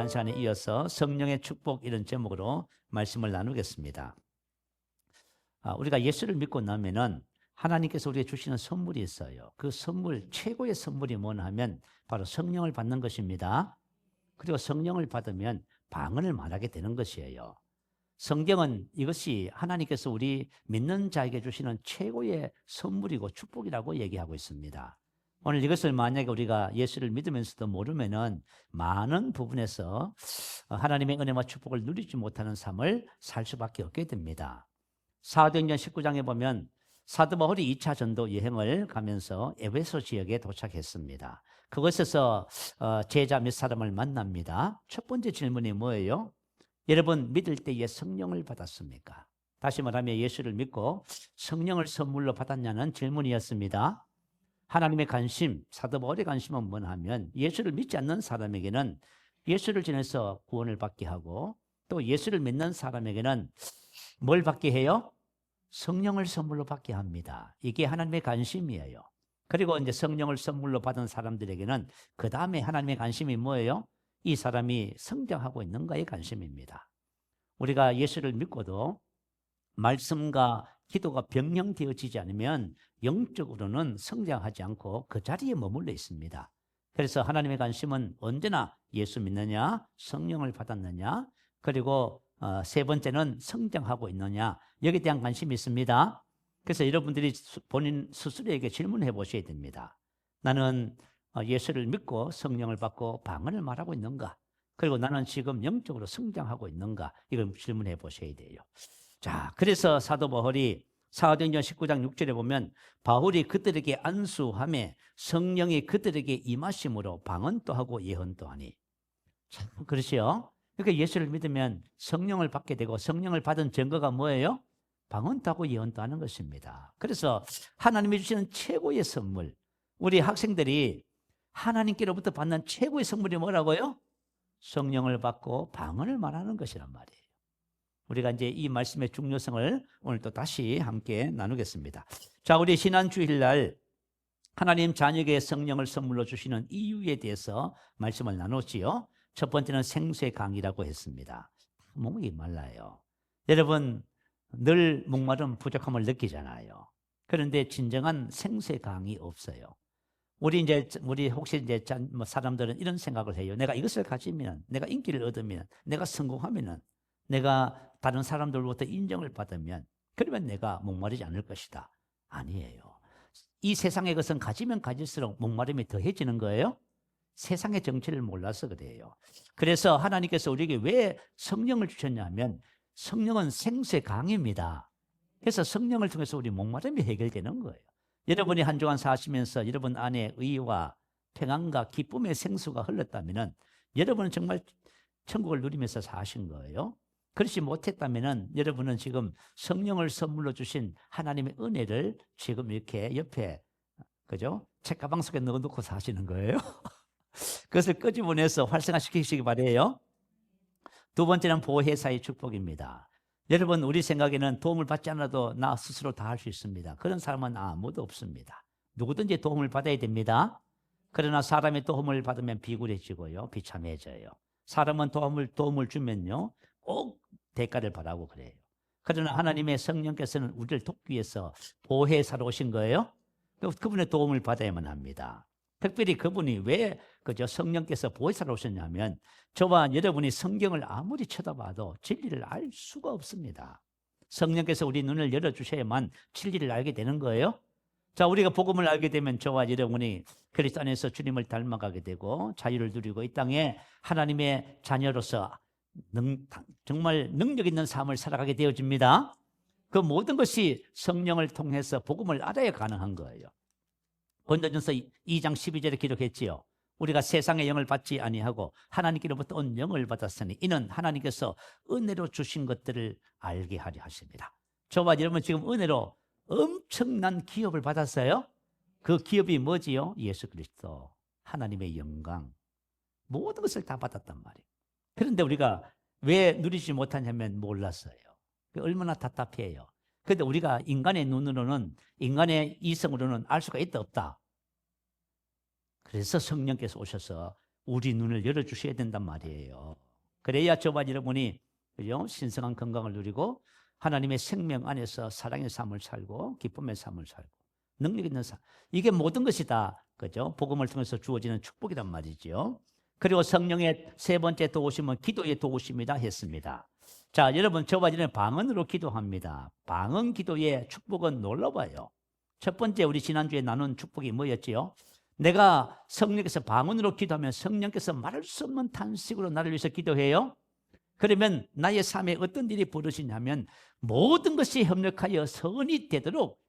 지난 시간에 이어서 성령의 축복 이런 제목으로 말씀을 나누겠습니다. 우리가 예수를 믿고 나면은 하나님께서 우리에게 주시는 선물이 있어요. 그 선물, 최고의 선물이 뭐냐 하면 바로 성령을 받는 것입니다. 그리고 성령을 받으면 방언을 말하게 되는 것이에요. 성경은 이것이 하나님께서 우리 믿는 자에게 주시는 최고의 선물이고 축복이라고 얘기하고 있습니다. 오늘 이것을 만약에 우리가 예수를 믿으면서도 모르면은 많은 부분에서 하나님의 은혜와 축복을 누리지 못하는 삶을 살 수밖에 없게 됩니다. 사도행전 19장에 보면 사도 바울이 2차 전도 여행을 가면서 에베소 지역에 도착했습니다. 그곳에서 제자 몇 사람을 만납니다. 첫 번째 질문이 뭐예요? 여러분 믿을 때에 성령을 받았습니까? 다시 말하면 예수를 믿고 성령을 선물로 받았냐는 질문이었습니다. 하나님의 관심, 사도 바울의 관심은 뭐냐 하면 예수를 믿지 않는 사람에게는 예수를 지내서 구원을 받게 하고 또 예수를 믿는 사람에게는 뭘 받게 해요? 성령을 선물로 받게 합니다. 이게 하나님의 관심이에요. 그리고 이제 성령을 선물로 받은 사람들에게는 그 다음에 하나님의 관심이 뭐예요? 이 사람이 성장하고 있는가에 관심입니다. 우리가 예수를 믿고도 말씀과 기도가 병령되어지지 않으면 영적으로는 성장하지 않고 그 자리에 머물러 있습니다. 그래서 하나님의 관심은 언제나 예수 믿느냐, 성령을 받았느냐, 그리고 세 번째는 성장하고 있느냐, 여기에 대한 관심이 있습니다. 그래서 여러분들이 본인 스스로에게 질문해 보셔야 됩니다. 나는 예수를 믿고 성령을 받고 방언을 말하고 있는가? 그리고 나는 지금 영적으로 성장하고 있는가? 이걸 질문해 보셔야 돼요. 자, 그래서 사도 바울이 사도행전 19장 6절에 보면 바울이 그들에게 안수하며 성령이 그들에게 임하심으로 방언도 하고 예언도 하니. 참 그렇지요? 그러니까 예수를 믿으면 성령을 받게 되고 성령을 받은 증거가 뭐예요? 방언도 하고 예언도 하는 것입니다. 그래서 하나님이 주시는 최고의 선물, 우리 학생들이 하나님께로부터 받는 최고의 선물이 뭐라고요? 성령을 받고 방언을 말하는 것이란 말이에요. 우리가 이제 이 말씀의 중요성을 오늘 또 다시 함께 나누겠습니다. 자, 우리 지난 주일날 하나님 자녀에게 성령을 선물로 주시는 이유에 대해서 말씀을 나눴지요. 첫 번째는 생수의 강이라고 했습니다. 목이 말라요. 여러분 늘 목마름 부족함을 느끼잖아요. 그런데 진정한 생수의 강이 없어요. 우리 혹시 이제 사람들은 이런 생각을 해요. 내가 이것을 가지면, 내가 인기를 얻으면, 내가 성공하면은, 내가 다른 사람들로부터 인정을 받으면, 그러면 내가 목마르지 않을 것이다. 아니에요. 이 세상의 것은 가지면 가질수록 목마름이 더해지는 거예요. 세상의 정체를 몰라서 그래요. 그래서 하나님께서 우리에게 왜 성령을 주셨냐면 성령은 생수의 강입니다. 그래서 성령을 통해서 우리 목마름이 해결되는 거예요. 여러분이 한 주간 사시면서 여러분 안에 의와 평안과 기쁨의 생수가 흘렀다면 여러분은 정말 천국을 누리면서 사신 거예요. 그렇지 못했다면 여러분은 지금 성령을 선물로 주신 하나님의 은혜를 지금 이렇게 옆에 그죠? 책가방 속에 넣어놓고 사시는 거예요. 그것을 끄집어내서 활성화시키시기 바라요. 두 번째는 보혜사의 축복입니다. 여러분 우리 생각에는 도움을 받지 않아도 나 스스로 다 할 수 있습니다. 그런 사람은 아무도 없습니다. 누구든지 도움을 받아야 됩니다. 그러나 사람의 도움을 받으면 비굴해지고요. 비참해져요. 사람은 도움을 주면요. 꼭 대가를 바라고 그래요. 그러나 하나님의 성령께서는 우리를 돕기 위해서 보혜사로 오신 거예요. 그분의 도움을 받아야만 합니다. 특별히 그분이 왜 성령께서 보혜사로 오셨냐면 저와 여러분이 성경을 아무리 쳐다봐도 진리를 알 수가 없습니다. 성령께서 우리 눈을 열어주셔야만 진리를 알게 되는 거예요. 자, 우리가 복음을 알게 되면 저와 여러분이 그리스도 안에서 주님을 닮아가게 되고 자유를 누리고 이 땅에 하나님의 자녀로서 정말 능력 있는 삶을 살아가게 되어집니다. 그 모든 것이 성령을 통해서 복음을 알아야 가능한 거예요. 고린도전서 2장 12절에 기록했지요. 우리가 세상의 영을 받지 아니하고 하나님께로부터 온 영을 받았으니 이는 하나님께서 은혜로 주신 것들을 알게 하려 하십니다. 저와 여러분 지금 은혜로 엄청난 기업을 받았어요. 그 기업이 뭐지요? 예수 그리스도, 하나님의 영광, 모든 것을 다 받았단 말이에요. 그런데 우리가 왜 누리지 못하냐면 몰랐어요. 얼마나 답답해요. 그런데 우리가 인간의 눈으로는, 인간의 이성으로는 알 수가 있다 없다. 그래서 성령께서 오셔서 우리 눈을 열어주셔야 된단 말이에요. 그래야 저와 여러분이 그죠? 신성한 건강을 누리고 하나님의 생명 안에서 사랑의 삶을 살고 기쁨의 삶을 살고 능력 있는 삶. 이게 모든 것이 다 그죠? 복음을 통해서 주어지는 축복이란 말이죠. 그리고 성령의 세 번째 도우심은 기도의 도우심이다 했습니다. 자, 여러분 저와 여러분 방언으로 기도합니다. 방언 기도의 축복은 놀라워요. 첫 번째 우리 지난주에 나눈 축복이 뭐였지요? 내가 성령께서 방언으로 기도하면 성령께서 말할 수 없는 탄식으로 나를 위해서 기도해요. 그러면 나의 삶에 어떤 일이 벌어지냐면 모든 것이 협력하여 선이 되도록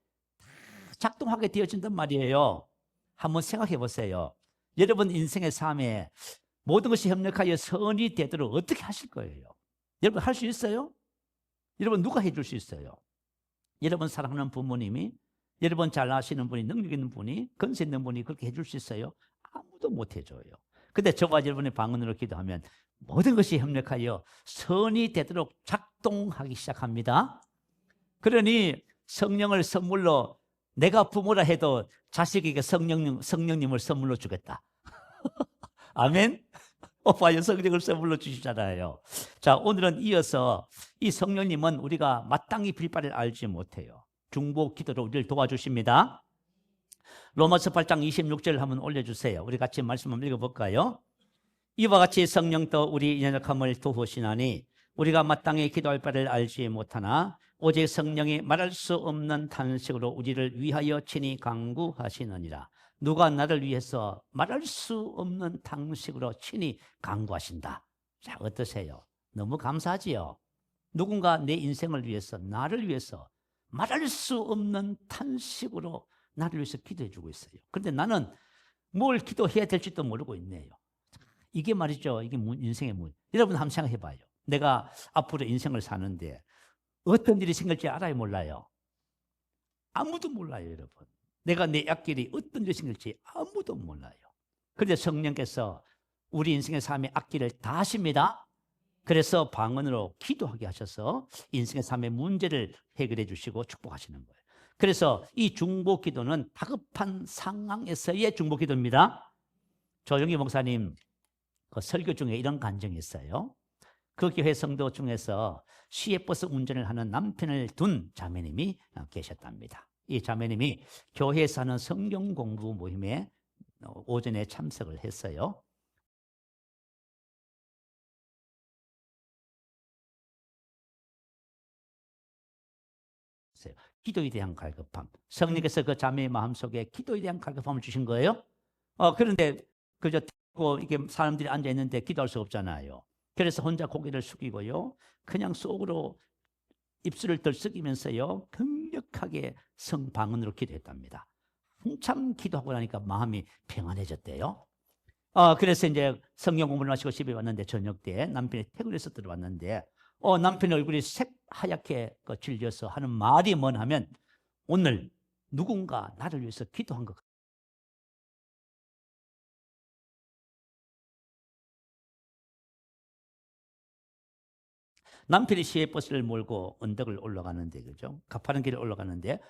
작동하게 되어진단 말이에요. 한번 생각해 보세요. 여러분 인생의 삶에 모든 것이 협력하여 선이 되도록 어떻게 하실 거예요? 여러분 할 수 있어요? 여러분 누가 해줄 수 있어요? 여러분 사랑하는 부모님이, 여러분 잘 아시는 분이, 능력 있는 분이, 건세 있는 분이 그렇게 해줄 수 있어요? 아무도 못 해줘요. 근데 저와 여러분의 방언으로 기도하면 모든 것이 협력하여 선이 되도록 작동하기 시작합니다. 그러니 성령을 선물로, 내가 부모라 해도 자식에게 성령님을 선물로 주겠다. 아멘? 봐요, 성령을 선물로 주시잖아요. 자, 오늘은 이어서 이 성령님은 우리가 마땅히 빌 바를 알지 못해요. 중보 기도로 우리를 도와주십니다. 로마서 8장 26절 한번 올려주세요. 우리 같이 말씀 한번 읽어볼까요? 이와 같이 성령도 우리 연약함을 도우시나니 우리가 마땅히 기도할 바를 알지 못하나 오직 성령이 말할 수 없는 탄식으로 우리를 위하여 친히 간구하시느니라. 누가 나를 위해서 말할 수 없는 탄식으로 친히 간구하신다. 자, 어떠세요? 너무 감사하지요? 누군가 내 인생을 위해서, 나를 위해서 말할 수 없는 탄식으로 나를 위해서 기도해 주고 있어요. 그런데 나는 뭘 기도해야 될지도 모르고 있네요. 이게 말이죠. 이게 인생의 문. 여러분 한번 생각해 봐요. 내가 앞으로 인생을 사는데 어떤 일이 생길지 알아요, 몰라요? 아무도 몰라요, 여러분. 내가 내 앞길이 어떤 일이 생길지 아무도 몰라요. 그런데 성령께서 우리 인생의 삶의 앞길을 다 하십니다. 그래서 방언으로 기도하게 하셔서 인생의 삶의 문제를 해결해 주시고 축복하시는 거예요. 그래서 이 중보 기도는 다급한 상황에서의 중보 기도입니다. 조영기 목사님 그 설교 중에 이런 간증이 있어요. 그 교회 성도 중에서 시외버스 운전을 하는 남편을 둔 자매님이 계셨답니다. 이 자매님이 교회에서 하는 성경 공부 모임에 오전에 참석을 했어요. 기도에 대한 갈급함. 성령께서 그 자매의 마음속에 기도에 대한 갈급함을 주신 거예요. 그런데 그저 이게 사람들이 앉아 있는데 기도할 수 없잖아요. 그래서 혼자 고개를 숙이고요. 그냥 속으로 입술을 들썩이면서요. 강력하게 성방언으로 기도했답니다. 한참 기도하고 나니까 마음이 평안해졌대요. 그래서 이제 성경 공부를 마치고 집에 왔는데 저녁 때 남편이 퇴근해서 들어왔는데 남편의 얼굴이 새하얗게 질려서 하는 말이 뭐냐 하면 오늘 누군가 나를 위해서 기도한 것 같아요. 남편이 시외버스를 몰고 언덕을 올라가는데, 그죠? 가파른 길을 올라가는데,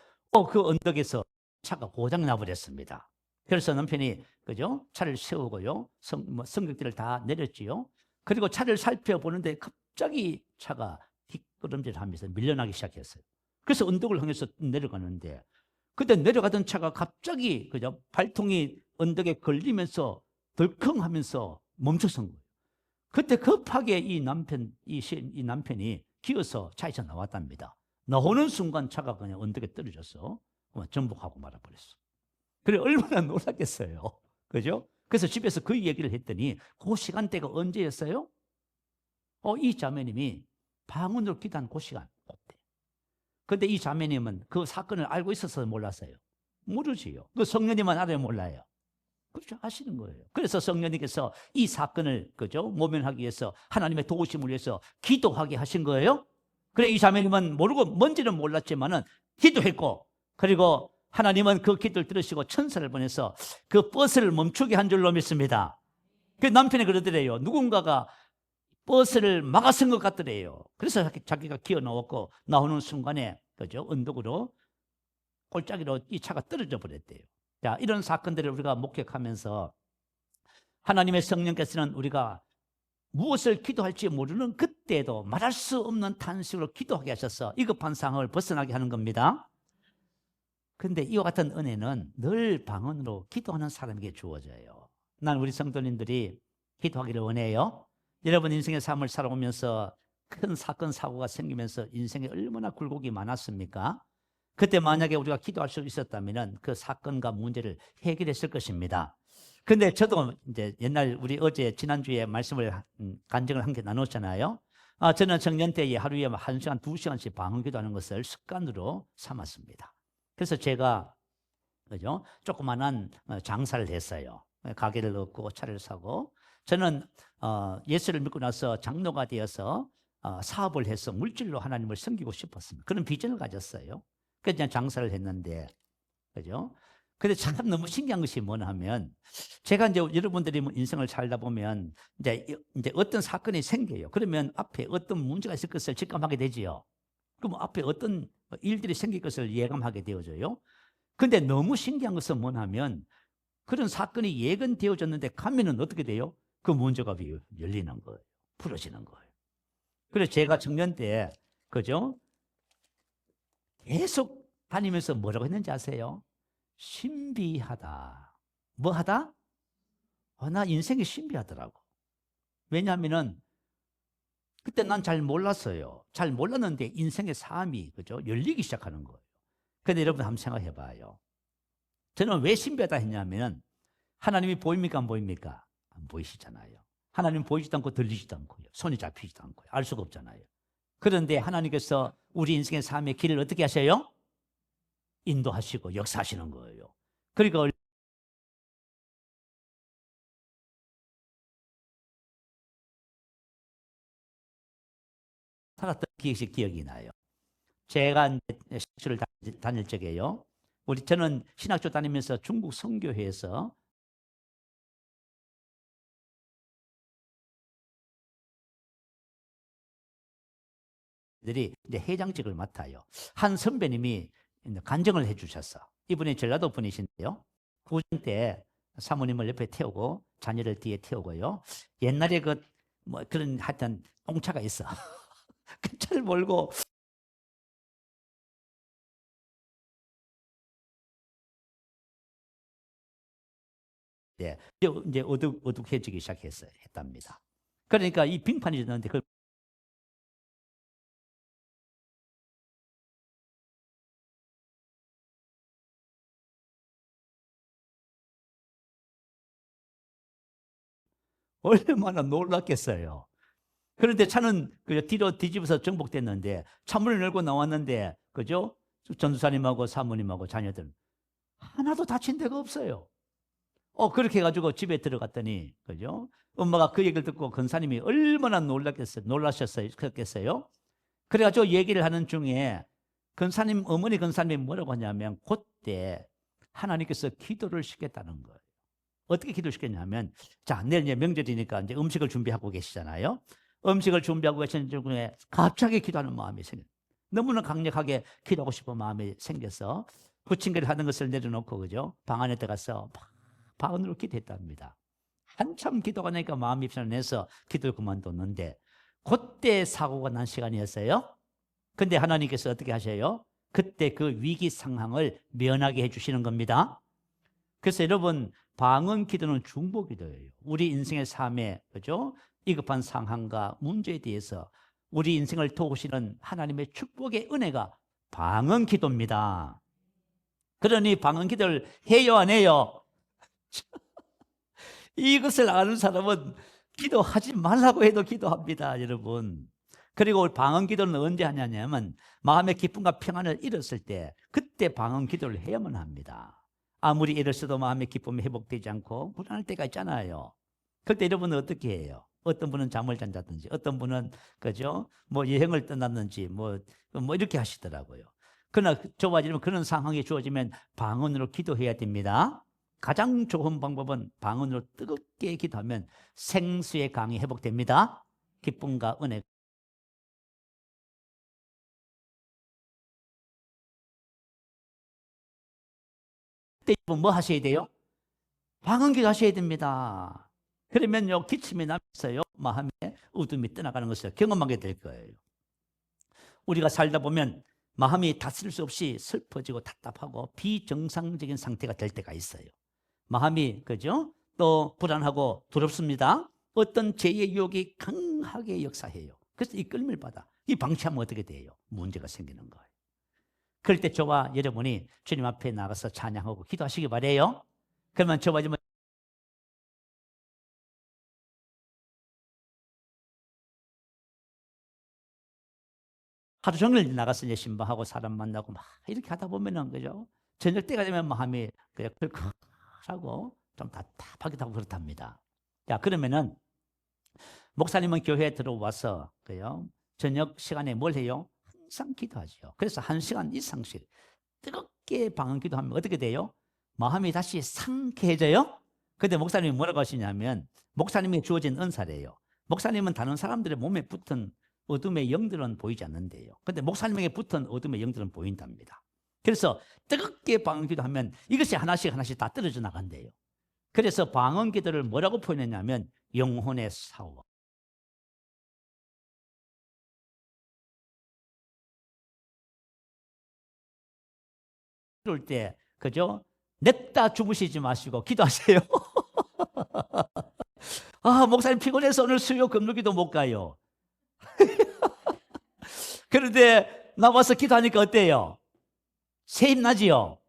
그 언덕에서 차가 고장 나버렸습니다. 그래서 남편이, 그죠? 차를 세우고요. 성격들을 다 내렸지요. 그리고 차를 살펴보는데 갑자기 차가 뒷걸음질 하면서 밀려나기 시작했어요. 그래서 언덕을 향해서 내려가는데, 그때 내려가던 차가 갑자기, 그죠? 발통이 언덕에 걸리면서 덜컹하면서 멈춰선 거예요. 그때 급하게 이 남편이 기어서 차에서 나왔답니다. 나오는 순간 차가 그냥 언덕에 떨어져서 전복하고 말아버렸어. 그래 얼마나 놀랐겠어요. 그죠? 그래서 집에서 그 얘기를 했더니 그 시간대가 언제였어요? 이 자매님이 방언으로 기도한 그 시간. 그런데 이 자매님은 그 사건을 알고 있어서 몰랐어요. 모르지요. 그 성령님만 알아요, 몰라요? 그렇죠. 아시는 거예요. 그래서 성령님께서 이 사건을, 그죠? 모면하기 위해서 하나님의 도우심을 위해서 기도하게 하신 거예요. 그래, 이 자매님은 모르고 뭔지는 몰랐지만은 기도했고, 그리고 하나님은 그 기도를 들으시고 천사를 보내서 그 버스를 멈추게 한 줄로 믿습니다. 그 남편이 그러더래요. 누군가가 버스를 막아선 것 같더래요. 그래서 자기가 기어 나왔고 나오는 순간에, 그죠? 언덕으로 골짜기로 이 차가 떨어져 버렸대요. 자, 이런 사건들을 우리가 목격하면서 하나님의 성령께서는 우리가 무엇을 기도할지 모르는 그때도 말할 수 없는 탄식으로 기도하게 하셔서 위급한 상황을 벗어나게 하는 겁니다. 그런데 이와 같은 은혜는 늘 방언으로 기도하는 사람에게 주어져요. 난 우리 성도님들이 기도하기를 원해요. 여러분 인생의 삶을 살아오면서 큰 사건 사고가 생기면서 인생에 얼마나 굴곡이 많았습니까? 그때 만약에 우리가 기도할 수 있었다면 그 사건과 문제를 해결했을 것입니다. 근데 저도 이제 옛날 우리 어제 지난주에 말씀을 간증을 한 개 나눴잖아요. 저는 청년 때에 하루에 1시간, 2시간씩 방언 기도하는 것을 습관으로 삼았습니다. 그래서 제가 그죠? 조그만한 장사를 했어요. 가게를 넣고 차를 사고 저는 예수를 믿고 나서 장로가 되어서 사업을 해서 물질로 하나님을 섬기고 싶었습니다. 그런 비전을 가졌어요. 그래서 그냥 장사를 했는데 그죠? 근데 참 너무 신기한 것이 뭐냐 하면 제가 이제 여러분들이 인생을 살다 보면 이제 어떤 사건이 생겨요. 그러면 앞에 어떤 문제가 있을 것을 직감하게 되지요. 그럼 앞에 어떤 일들이 생길 것을 예감하게 되어져요. 근데 너무 신기한 것은 뭐냐면 그런 사건이 예견되어졌는데 가면은 어떻게 돼요? 그 문제가 열리는 거예요. 풀어지는 거예요. 그래서 제가 청년 때 그죠? 계속 다니면서 뭐라고 했는지 아세요? 신비하다. 뭐 하다? 나 인생이 신비하더라고. 왜냐하면은 그때 난 잘 몰랐어요. 잘 몰랐는데 인생의 삶이 그죠? 열리기 시작하는 거예요. 근데 여러분 한번 생각해 봐요. 저는 왜 신비하다 했냐면 하나님이 보입니까 안 보입니까? 안 보이시잖아요. 하나님 보이지도 않고 들리지도 않고요. 손이 잡히지도 않고요. 알 수가 없잖아요. 그런데 하나님께서 우리 인생의 삶의 길을 어떻게 하셔요? 인도하시고 역사하시는 거예요. 그러니까 살았던 기억이 나요. 제가 신학교를 다닐 적에요. 저는 신학교 다니면서 중국 선교회에서 들이 이제 회장직을 맡아요. 한 선배님이 간증을 해주셨어. 이분이 전라도 분이신데요. 구정 때 사모님을 옆에 태우고 자녀를 뒤에 태우고요. 옛날에 뭐 그런 하여튼 공차가 있어. 그 차를 몰고 네, 이제 어둑해지기 했답니다. 그러니까 이 빙판이 있는데 그 얼마나 놀랐겠어요. 그런데 차는 뒤로 뒤집어서 정복됐는데 차문을 열고 나왔는데 그죠? 전도사님하고 사모님하고 자녀들 하나도 다친 데가 없어요. 그렇게 해가지고 집에 들어갔더니 그죠? 엄마가 그 얘기를 듣고 권사님이 얼마나 놀라셨겠어요? 그래가지고 얘기를 하는 중에 어머니 권사님이 뭐라고 하냐면 그때 하나님께서 기도를 시켰다는 거예요. 어떻게 기도시켰냐면, 자, 내일 이제 명절이니까 이제 음식을 준비하고 계시잖아요. 음식을 준비하고 계시는 중에 갑자기 기도하는 마음이 생겨요. 너무나 강력하게 기도하고 싶은 마음이 생겨서 부침개를 하는 것을 내려놓고, 그죠? 방 안에 들어가서 막 방언으로 기도했답니다. 한참 기도가 나니까 마음이 편해서 기도를 그만뒀는데, 그때 사고가 난 시간이었어요. 근데 하나님께서 어떻게 하셔요? 그때 그 위기 상황을 면하게 해주시는 겁니다. 그래서 여러분 방언 기도는 중보 기도예요. 우리 인생의 삶에 그죠? 위급한 상황과 문제에 대해서 우리 인생을 도우시는 하나님의 축복의 은혜가 방언 기도입니다. 그러니 방언 기도를 해요 안 해요? 이것을 아는 사람은 기도하지 말라고 해도 기도합니다, 여러분. 그리고 방언 기도는 언제 하냐면 마음의 기쁨과 평안을 잃었을 때 그때 방언 기도를 해야만 합니다. 아무리 애를 써도 마음의 기쁨이 회복되지 않고 불안할 때가 있잖아요. 그때 여러분은 어떻게 해요? 어떤 분은 잠을 잔다든지 어떤 분은 그죠? 뭐 여행을 떠났는지 뭐 이렇게 하시더라고요. 그러나 좋아지면 그런 상황이 주어지면 방언으로 기도해야 됩니다. 가장 좋은 방법은 방언으로 뜨겁게 기도하면 생수의 강이 회복됩니다. 기쁨과 은혜. 그때 뭐 하셔야 돼요? 방언 기도 하셔야 됩니다. 그러면요, 기침이 나면서요, 마음의 어둠이 떠나가는 것을 경험하게 될 거예요. 우리가 살다 보면 마음이 다스릴 수 없이 슬퍼지고 답답하고 비정상적인 상태가 될 때가 있어요. 마음이, 그죠? 또 불안하고 두렵습니다. 어떤 죄의 유혹이 강하게 역사해요. 그래서 이 끌림을 받아. 이 방치하면 어떻게 돼요? 문제가 생기는 거예요. 그럴 때 저와 여러분이 주님 앞에 나가서 찬양하고 기도하시기 바래요. 그러면 저와 여러분 하루 종일 나가서 이제 신방하고 사람 만나고 막 이렇게 하다 보면은, 그죠? 저녁 때가 되면 마음이 그냥 덜컥하고 좀 답답하기도 하고 그렇답니다. 자, 그러면은 목사님은 교회에 들어와서, 그요? 저녁 시간에 뭘 해요? 항상 기도하죠. 그래서 1시간 이상씩 뜨겁게 방언 기도하면 어떻게 돼요? 마음이 다시 상쾌해져요. 근데 목사님이 뭐라고 하시냐면, 목사님이 주어진 은사래요. 목사님은 다른 사람들의 몸에 붙은 어둠의 영들은 보이지 않는데요. 근데 목사님에게 붙은 어둠의 영들은 보인답니다. 그래서 뜨겁게 방언 기도하면 이것이 하나씩 하나씩 다 떨어져 나간대요. 그래서 방언 기도를 뭐라고 표현했냐면 영혼의 사워. 그럴 때, 그죠? 냅다 주무시지 마시고 기도하세요. 아, 목사님 피곤해서 오늘 수요 금요기도 못 가요. 그런데 나와서 기도하니까 어때요? 새 힘나지요?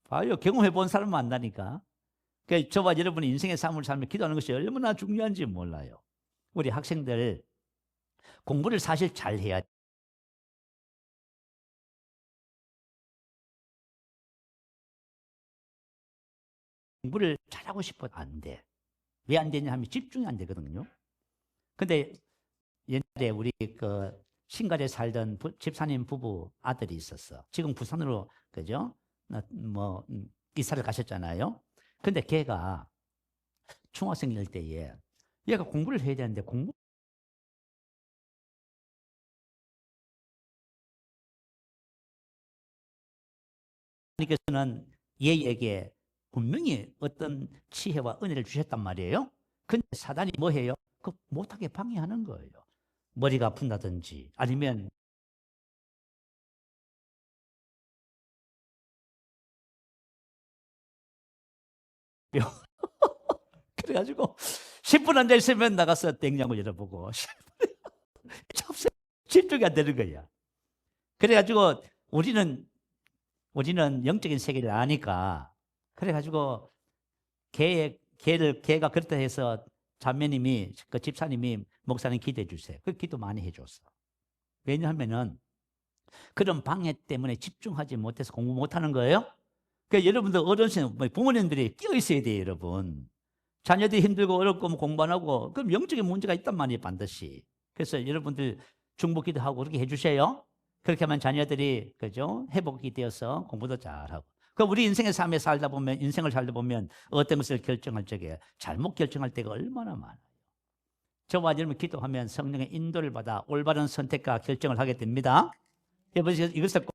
봐요. 경험해 본 사람은 안다니까. 그러니까 저와 여러분이 인생의 삶을 살면 기도하는 것이 얼마나 중요한지 몰라요. 우리 학생들 공부를 사실 잘 해야 돼. 공부를 잘하고 싶어도 안 돼. 왜 안 되냐 하면 집중이 안 되거든요. 근데 옛날에 우리 그 신갈에 살던 집사님 부부 아들이 있었어. 지금 부산으로, 그죠? 뭐 이사를 가셨잖아요. 근데 걔가 중학생일 때에 얘가 공부를 해야 되는데 하나님께서는 얘에게 분명히 어떤 지혜와 은혜를 주셨단 말이에요. 근데 사단이 뭐 해요? 그 못하게 방해하는 거예요. 머리가 아픈다든지 아니면 뼈. 그래가지고 10분 앉아 있으면 나가서 냉장고 열어보고 접수 집중이 안 되는 거야. 그래가지고 우리는 영적인 세계를 아니까, 그래가지고 걔가 그렇다 해서 자매님이, 그 집사님이 목사님 기도해 주세요. 그 기도 많이 해줬어. 왜냐하면은 그런 방해 때문에 집중하지 못해서 공부 못하는 거예요. 그러니까 여러분들 어르신, 부모님들이 끼어 있어야 돼요, 여러분. 자녀들이 힘들고 어렵고 뭐 공부 안 하고 그럼 영적인 문제가 있단 말이에요, 반드시. 그래서 여러분들 중보 기도하고 그렇게 해주세요. 그렇게 하면 자녀들이, 그죠? 회복이 되어서 공부도 잘하고. 그 우리 인생의 삶에 살다 보면, 인생을 살다 보면 어떤 것을 결정할 적에 잘못 결정할 때가 얼마나 많아요. 저와 여러분 기도하면 성령의 인도를 받아 올바른 선택과 결정을 하게 됩니다. 여러분 이것을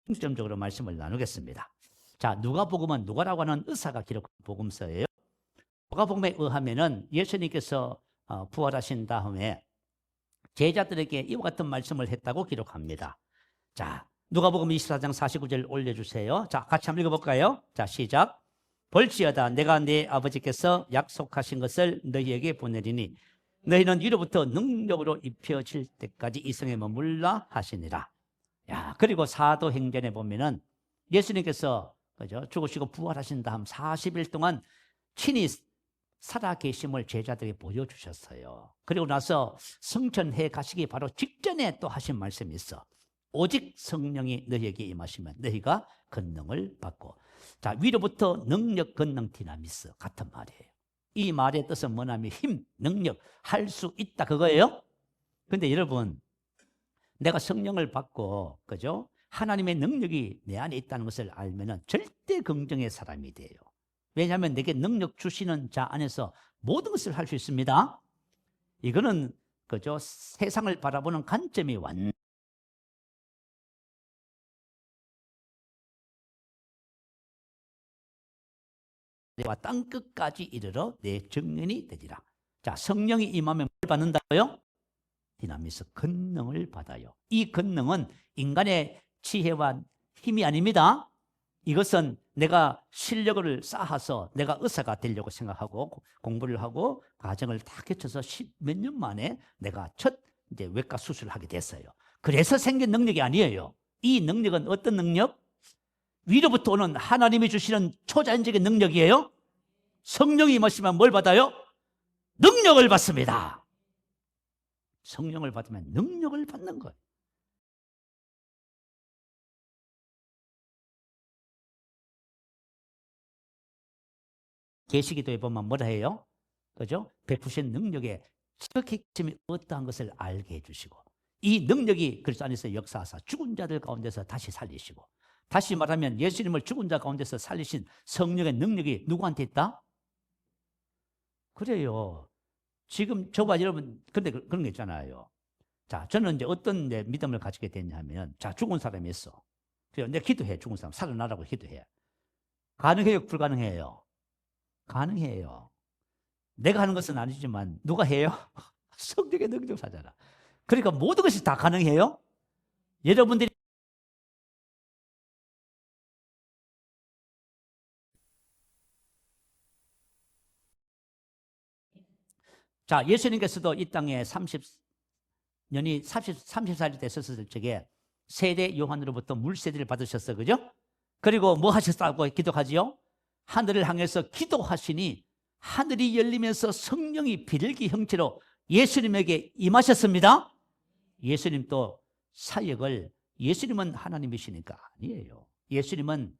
중점적으로 말씀을 나누겠습니다. 자, 누가복음은 누가라고 하는 의사가 기록한 복음서예요. 누가복음에 의하면은 예수님께서 부활하신 다음에 제자들에게 이와 같은 말씀을 했다고 기록합니다. 자, 누가복음 24장 49절 올려주세요. 자, 같이 한번 읽어볼까요? 자, 시작. 볼지어다 내가 네 아버지께서 약속하신 것을 너희에게 보내리니 너희는 위로부터 능력으로 입혀질 때까지 이 성에 머물라 하시니라. 야, 그리고 사도행전에 보면은 예수님께서, 그죠? 죽으시고 부활하신 다음 40일 동안 친히 살아 계심을 제자들에게 보여주셨어요. 그리고 나서 성천해 가시기 바로 직전에 또 하신 말씀이 있어. 오직 성령이 너희에게 임하시면 너희가 권능을 받고. 자, 위로부터 능력, 권능, 디나미스 같은 말이에요. 이 말의 뜻은 뭐냐면 힘, 능력, 할 수 있다 그거예요. 근데 여러분, 내가 성령을 받고, 그죠? 하나님의 능력이 내 안에 있다는 것을 알면은 절대 긍정의 사람이 돼요. 왜냐하면 내게 능력 주시는 자 안에서 모든 것을 할 수 있습니다. 이거는, 그죠? 세상을 바라보는 관점이 내와 땅 끝까지 이르러 내 증인이 되리라. 자, 성령이 임하면 뭘 받는다고요? 디나미스, 권능을 받아요. 이 권능은 인간의 지혜와 힘이 아닙니다. 이것은 내가 실력을 쌓아서 내가 의사가 되려고 생각하고 공부를 하고 과정을 다 거쳐서 10몇 년 만에 내가 첫 이제 외과 수술을 하게 됐어요. 그래서 생긴 능력이 아니에요. 이 능력은 어떤 능력? 위로부터 오는 하나님이 주시는 초자연적인 능력이에요. 성령이 임하시면 뭘 받아요? 능력을 받습니다. 성령을 받으면 능력을 받는 거예요. 계시기도에 보면 뭐라 해요? 그죠? 베푸신 능력에 지극히 어떠한 것을 알게 해주시고, 이 능력이 그리스도 안에서 역사하사 죽은 자들 가운데서 다시 살리시고, 다시 말하면 예수님을 죽은 자 가운데서 살리신 성령의 능력이 누구한테 있다? 그래요. 지금 저와 여러분, 근데 그런 게 있잖아요. 자, 저는 이제 어떤 내 믿음을 가지게 됐냐면, 자, 죽은 사람이 있어. 그래요. 내가 기도해. 죽은 사람 살아나라고 기도해. 가능해요? 불가능해요? 가능해요. 내가 하는 것은 아니지만 누가 해요? 성령의 능력사잖아. 그러니까 모든 것이 다 가능해요. 여러분들이 자, 예수님께서도 이 땅에 30살이 됐었을 적에 세례 요한으로부터 물세례를 받으셨어. 그죠? 그리고 뭐 하셨다고 기도하지요? 하늘을 향해서 기도하시니 하늘이 열리면서 성령이 비둘기 형체로 예수님에게 임하셨습니다. 예수님도 사역을, 예수님은 하나님이시니까 아니에요. 예수님은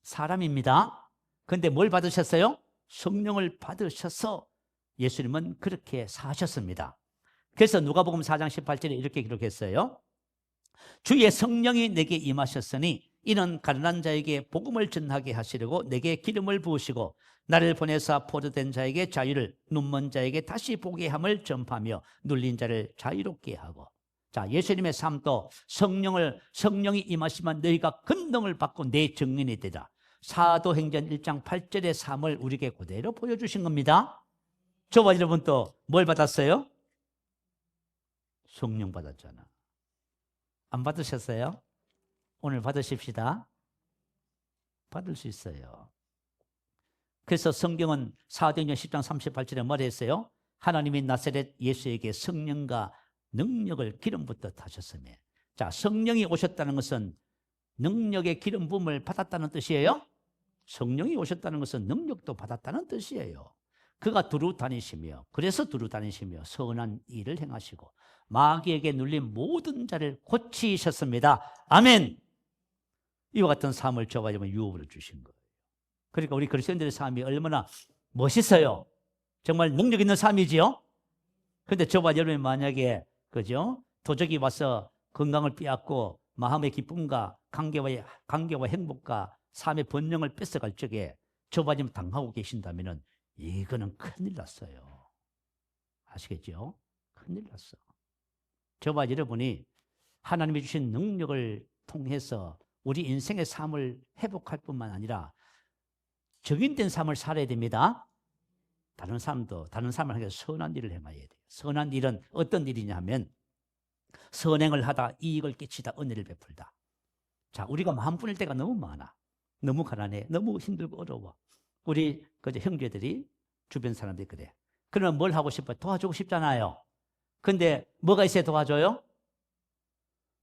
사람입니다. 그런데 뭘 받으셨어요? 성령을 받으셔서 예수님은 그렇게 사셨습니다. 그래서 누가복음 4장 18절에 이렇게 기록했어요. 주의 성령이 내게 임하셨으니 이는 가난한 자에게 복음을 전하게 하시려고 내게 기름을 부으시고 나를 보내사 포로된 자에게 자유를, 눈먼 자에게 다시 보게 함을 전파하며 눌린 자를 자유롭게 하고. 자, 예수님의 삶도 성령이 임하시면 너희가 권능을 받고 내 증인이 되라. 사도행전 1장 8절의 삶을 우리에게 그대로 보여주신 겁니다. 저와 여러분 또 뭘 받았어요? 성령 받았잖아. 안 받으셨어요? 오늘 받으십시다. 받을 수 있어요. 그래서 성경은 사도행전 10장 38절에 뭐라 했어요? 하나님이 나사렛 예수에게 성령과 능력을 기름부터 타셨으며. 자, 성령이 오셨다는 것은 능력의 기름 부음을 받았다는 뜻이에요. 성령이 오셨다는 것은 능력도 받았다는 뜻이에요. 그가 두루 다니시며, 그래서 두루 다니시며 선한 일을 행하시고 마귀에게 눌린 모든 자를 고치셨습니다. 아멘. 이와 같은 삶을 저가 유업으로 주신 거예요. 그러니까 우리 그리스도인들의 삶이 얼마나 멋있어요. 정말 능력 있는 삶이지요. 그런데 저와 여러분이 만약에 그죠? 도적이 와서 건강을 빼앗고 마음의 기쁨과 관계와 행복과 삶의 번영을 뺏어갈 적에 저와 여러분 당하고 계신다면 이거는 큰일 났어요. 아시겠죠? 큰일 났어. 저와 여러분이 하나님이 주신 능력을 통해서 우리 인생의 삶을 회복할 뿐만 아니라 정인된 삶을 살아야 됩니다. 다른 삶을 하기 위해서 선한 일을 행해야 돼요. 선한 일은 어떤 일이냐 하면 선행을 하다 이익을 끼치다 은혜를 베풀다. 자, 우리가 마음 뿌릴 때가 너무 많아. 너무 가난해. 너무 힘들고 어려워. 우리 형제들이 주변 사람들이 그래. 그러면 뭘 하고 싶어요? 도와주고 싶잖아요. 근데 뭐가 있어야 도와줘요?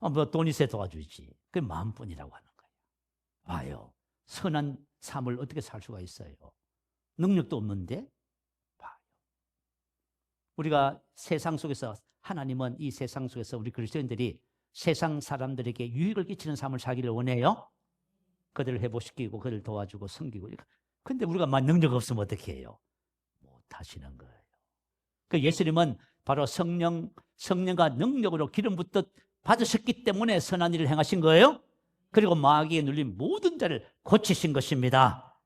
뭐 돈 있어야 도와주지. 그게 마음뿐이라고 하는 거예요. 봐요. 선한 삶을 어떻게 살 수가 있어요? 능력도 없는데 봐요. 우리가 세상 속에서 하나님은 이 세상 속에서 우리 그리스도인들이 세상 사람들에게 유익을 끼치는 삶을 살기를 원해요. 그들을 회복시키고 그들을 도와주고 섬기고. 근데 우리가 능력 없으면 어떻게 해요? 못 하시는 거예요. 그 예수님은 바로 성령과 능력으로 기름 붓듯 받으셨기 때문에 선한 일을 행하신 거예요. 그리고 마귀에 눌린 모든 자를 고치신 것입니다.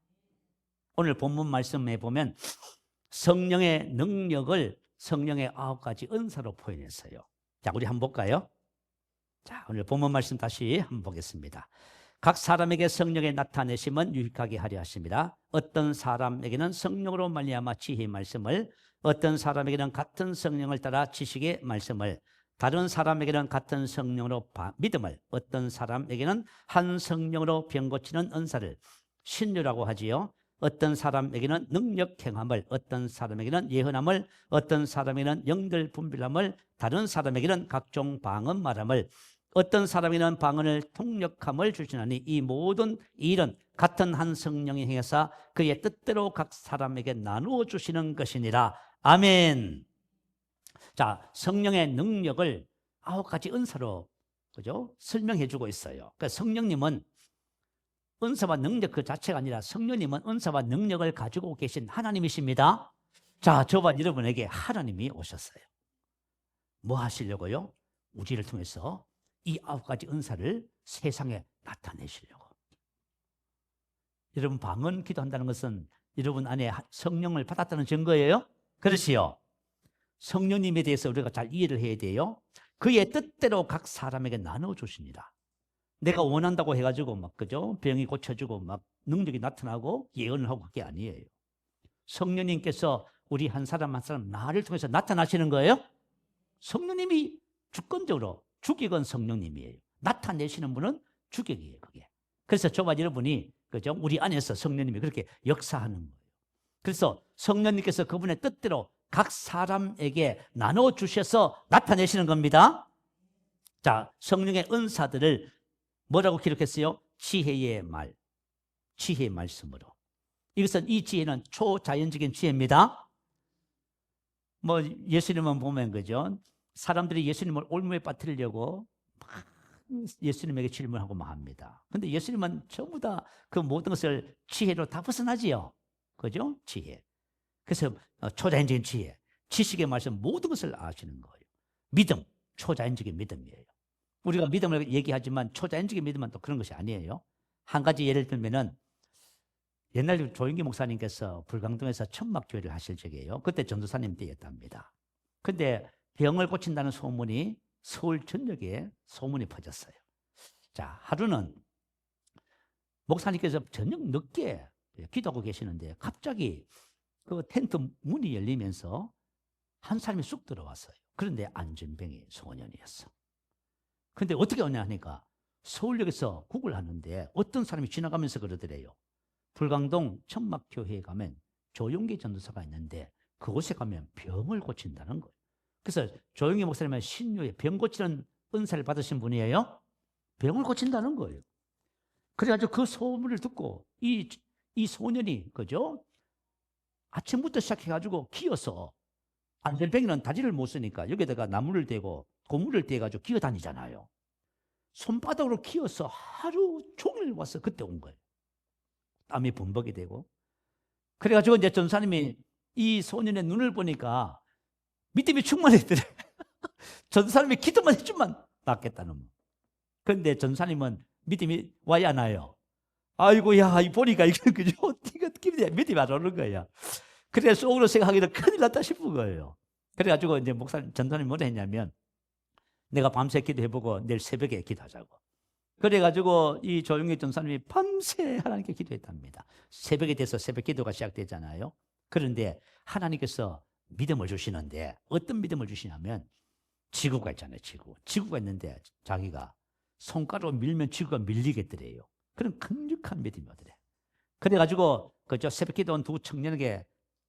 오늘 본문 말씀에 보면 성령의 능력을 성령의 9가지 은사로 표현했어요. 자, 우리 한번 볼까요? 자, 오늘 본문 말씀 다시 한번 보겠습니다. 각 사람에게 성령의 나타내심은 유익하게 하려 하십니다. 어떤 사람에게는 성령으로 말미암아 지혜의 말씀을, 어떤 사람에게는 같은 성령을 따라 지식의 말씀을, 다른 사람에게는 같은 성령으로 믿음을, 어떤 사람에게는 한 성령으로 병 고치는 은사를, 신유라고 하지요. 어떤 사람에게는 능력 행함을, 어떤 사람에게는 예언함을, 어떤 사람에게는 영들 분별함을, 다른 사람에게는 각종 방언 말함을, 어떤 사람에게는 방언을 통역함을 주시나니 이 모든 일은 같은 한 성령이 행하사 그의 뜻대로 각 사람에게 나누어 주시는 것이니라. 아멘. 자, 성령의 능력을 9가지 은사로, 그죠? 설명해 주고 있어요. 그러니까 성령님은 은사와 능력 그 자체가 아니라 성령님은 은사와 능력을 가지고 계신 하나님이십니다. 자, 저와 여러분에게 하나님이 오셨어요. 뭐 하시려고요? 우리를 통해서 이 9가지 은사를 세상에 나타내시려고. 여러분, 방언 기도한다는 것은 여러분 안에 성령을 받았다는 증거예요? 그렇지요? 성령님에 대해서 우리가 잘 이해를 해야 돼요. 그의 뜻대로 각 사람에게 나눠주십니다. 내가 원한다고 해가지고 막, 그죠? 병이 고쳐지고 막 능력이 나타나고 예언을 하고 그게 아니에요. 성령님께서 우리 한 사람 한 사람 나를 통해서 나타나시는 거예요. 성령님이 주권적으로, 주격은 성령님이에요. 나타내시는 분은 주격이에요, 그게. 그래서 저와 여러분이, 그죠? 우리 안에서 성령님이 그렇게 역사하는 거예요. 그래서 성령님께서 그분의 뜻대로 각 사람에게 나눠주셔서 나타내시는 겁니다. 자, 성령의 은사들을 뭐라고 기록했어요? 지혜의 말, 지혜의 말씀으로. 이것은, 이 지혜는 초자연적인 지혜입니다. 뭐 예수님은 보면, 그죠? 사람들이 예수님을 올무에 빠뜨리려고 막 예수님에게 질문하고 막 합니다. 근데 예수님은 전부 다 그 모든 것을 지혜로 다 벗어나지요. 그죠? 지혜. 그래서 초자연적인 지혜, 지식의 말씀, 모든 것을 아시는 거예요. 믿음, 초자연적인 믿음이에요. 우리가 믿음을 얘기하지만 초자연적인 믿음은 또 그런 것이 아니에요. 한 가지 예를 들면은, 옛날 조영기 목사님께서 불광동에서 천막교회를 하실 적이에요. 그때 전도사님 때였답니다. 근데 병을 고친다는 소문이 서울 전역에 소문이 퍼졌어요. 자, 하루는 목사님께서 저녁 늦게 기도하고 계시는데 갑자기 그 텐트 문이 열리면서 한 사람이 쑥 들어왔어요. 그런데 안전병이 소년이었어. 근데 어떻게 오냐 하니까 서울역에서 국을 하는데 어떤 사람이 지나가면서 그러더래요. 불광동 천막교회에 가면 조용기 전도사가 있는데 그곳에 가면 병을 고친다는 거예요. 그래서 조용기 목사님은 신유에 병 고치는 은사를 받으신 분이에요. 병을 고친다는 거예요. 그래가지고 그 소문을 듣고 이 소년이, 그죠? 아침부터 시작해가지고 기어서, 안전병이는 다리를 못 쓰니까 여기다가 나무를 대고 고무를 대가지고 기어 다니잖아요. 손바닥으로 기어서 하루 종일 와서 그때 온 거예요. 땀이 범벅이 되고. 그래가지고 이제 전사님이 이 소년의 눈을 보니까 믿음이 충만했더래. 전사님이 기도만 해주면 낫겠다는. 그런데 전사님은 믿음이 와야 하나요? 아이고, 야, 보니까 이거, 그죠? 믿음이 안 오는 거야. 그래, 속으로 생각하기도 큰일 났다 싶은 거예요. 그래가지고 이제 목사님, 전사님이 뭐라 했냐면, 내가 밤새 기도해보고 내일 새벽에 기도하자고. 그래가지고 이 조용기 전사님이 밤새 하나님께 기도했답니다. 새벽이 돼서 새벽 기도가 시작되잖아요. 그런데 하나님께서 믿음을 주시는데, 어떤 믿음을 주시냐면, 지구가 있잖아요, 지구가 있는데 자기가 손가락으로 밀면 지구가 밀리겠더래요. 그런 강력한 믿음이 오더래. 그래가지고 그저 새벽 기도 온 두 청년에게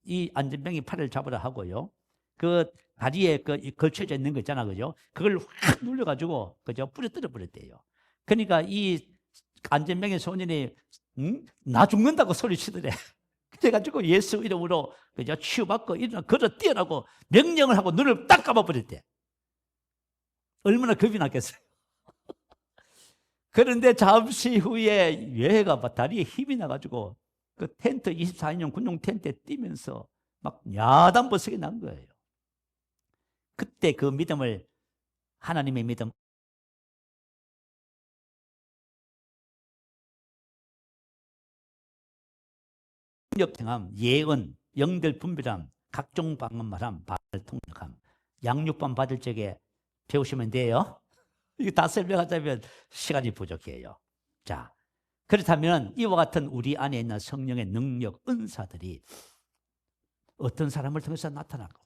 이 안전병이 팔을 잡으라 하고요. 그 다리에 그 걸쳐져 있는 거 있잖아, 그죠? 그걸 확 눌려가지고 그저 부러뜨려 버렸대요. 그러니까 이 안전병의 소년이 나 죽는다고 소리치더래. 그래가지고 예수 이름으로 그저 치유받고 일어나 걸어 뛰어나고 명령을 하고 눈을 딱 감아버렸대. 얼마나 겁이 났겠어요. 그런데 잠시 후에 얘가 막 다리에 힘이 나가지고 그 텐트 24인용 군용 텐트에 뛰면서 막 야단버스게 난 거예요. 그때 그 믿음을, 하나님의 믿음, 능력행함, 예언, 영들 분별함, 각종 방언 말함, 발을 통역함, 양육반 받을 적에 배우시면 돼요. 이거 다 설명하자면 시간이 부족해요. 자, 그렇다면 이와 같은 우리 안에 있는 성령의 능력, 은사들이 어떤 사람을 통해서 나타날까?